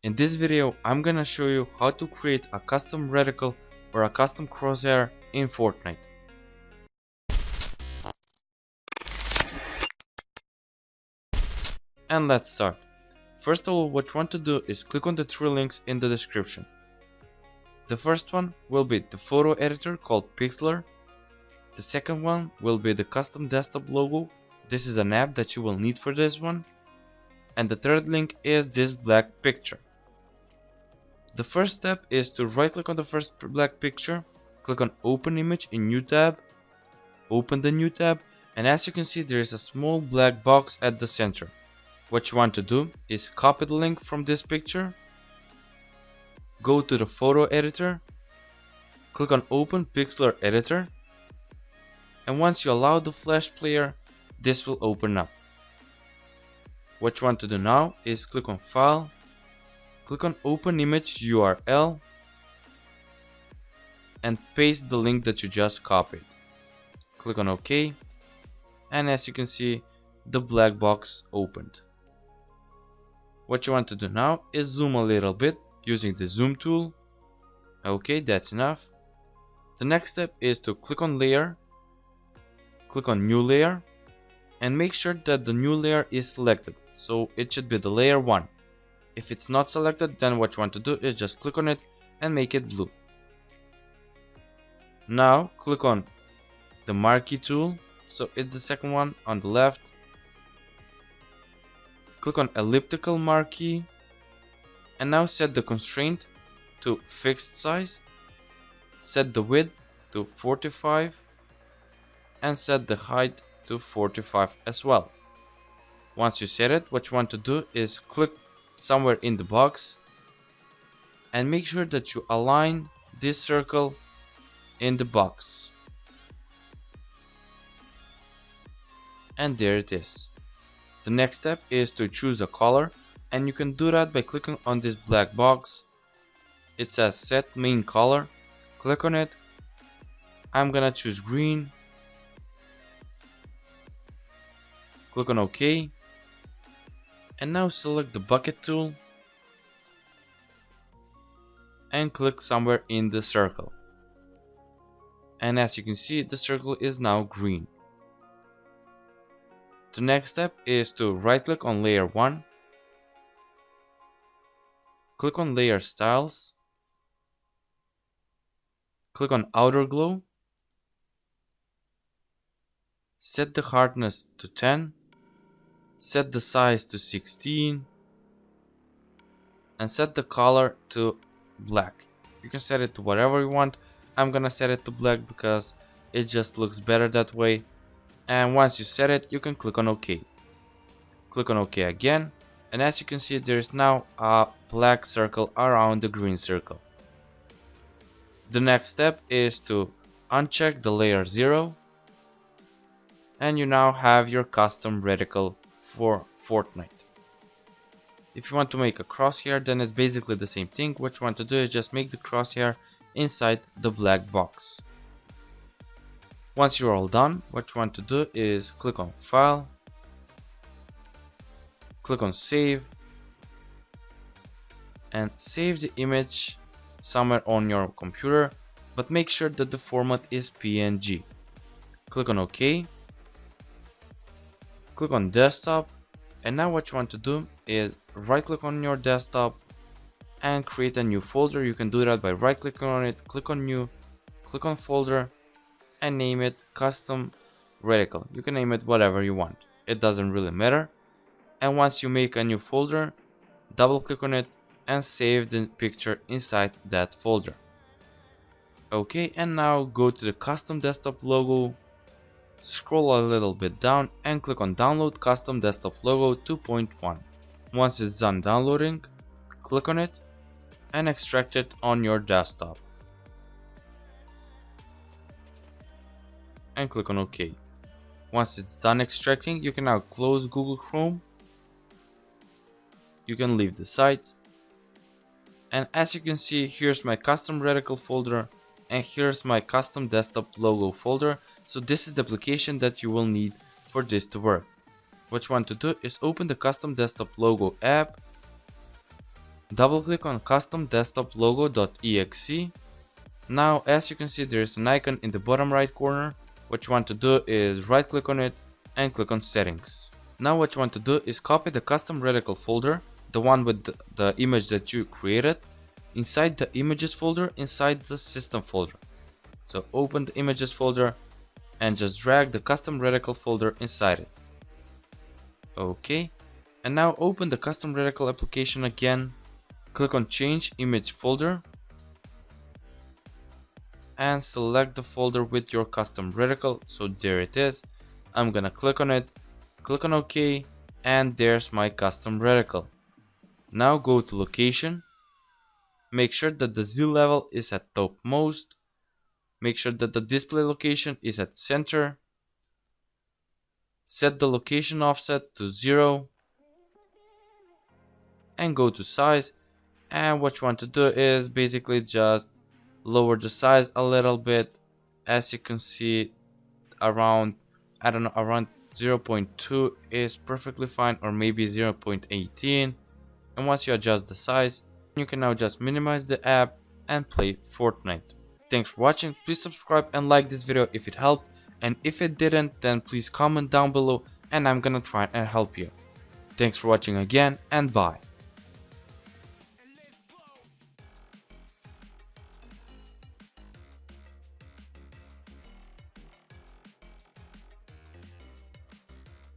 In this video, I'm gonna show you how to create a custom reticle or a custom crosshair in Fortnite. And let's start. First of all, what you want to do is click on the three links in the description. The first one will be the photo editor called Pixlr. The second one will be the custom desktop logo. This is an app that you will need for this one. And the third link is this black picture. The first step is to right click on the first black picture, click on open image in new tab, open the new tab, and as you can see there is a small black box at the center. What you want to do is copy the link from this picture, go to the photo editor, click on open Pixlr editor, and once you allow the flash player, this will open up. What you want to do now is click on file, click on open image URL, and paste the link that you just copied. Click on OK, and as you can see, the black box opened. What you want to do now is zoom a little bit using the zoom tool. Okay, that's enough. The next step is to click on layer, click on new layer, and make sure that the new layer is selected. So it should be the layer 1. If it's not selected, then what you want to do is just click on it and make it blue. Now click on the marquee tool, so it's the second one on the left. Click on elliptical marquee, and now set the constraint to fixed size, set the width to 45, and set the height to 45 as well. Once you set it, what you want to do is click somewhere in the box and make sure that you align this circle in the box. And there it is. The next step is to choose a color, and you can do that by clicking on this black box. It says set main color. Click on it. I'm gonna choose green. Click on OK. And now select the bucket tool and click somewhere in the circle. And as you can see, the circle is now green. The next step is to right click on layer 1, click on layer styles, click on outer glow, set the hardness to 10, set the size to 16, and set the color to black. You can set it to whatever you want. I'm gonna set it to black because it just looks better that way. And once you set it, you can click on OK. Click on OK again, and as you can see, there is now a black circle around the green circle. The next step is to uncheck the layer 0, and you now have your custom reticle for Fortnite. If you want to make a crosshair, then it's basically the same thing. What you want to do is just make the crosshair inside the black box. Once you're all done, what you want to do is click on File, click on Save, and save the image somewhere on your computer, but make sure that the format is PNG. Click on OK, click on Desktop, and now what you want to do is right click on your desktop and create a new folder. You can do that by right clicking on it, click on New, click on Folder, and name it Custom Reticle. You can name it whatever you want. It doesn't really matter. And once you make a new folder, double click on it and save the picture inside that folder. Okay, and now go to the custom desktop logo, scroll a little bit down and click on download custom desktop logo 2.1. Once it's done downloading, click on it and extract it on your desktop. And click on OK. Once it's done extracting, you can now close Google Chrome. You can leave the site. And as you can see, here's my custom reticle folder and here's my custom desktop logo folder. So this is the application that you will need for this to work. What you want to do is open the custom desktop logo app, Double click on custom desktop logo.exe. Now as you can see, there is an icon in the bottom right corner. What you want to do is right click on it and click on settings. Now what you want to do is copy the custom reticle folder, the one with the image that you created, inside the images folder inside the system folder. So open the images folder and just drag the custom reticle folder inside it. Okay, and now open the custom reticle application again, click on change image folder and select the folder with your custom reticle. So there it is. I'm gonna click on it, click on OK, and there's my custom reticle. Now go to location, make sure that the Z level is at topmost, make sure that the display location is at center, set the location offset to 0, and go to size. And what you want to do is basically just lower the size a little bit. As you can see, around, I don't know, around 0.2 is perfectly fine, or maybe 0.18. And once you adjust the size, you can now just minimize the app and play Fortnite. Thanks for watching. Please subscribe and like this video if it helped, and if it didn't, then please comment down below and I'm gonna try and help you. Thanks for watching again, and bye.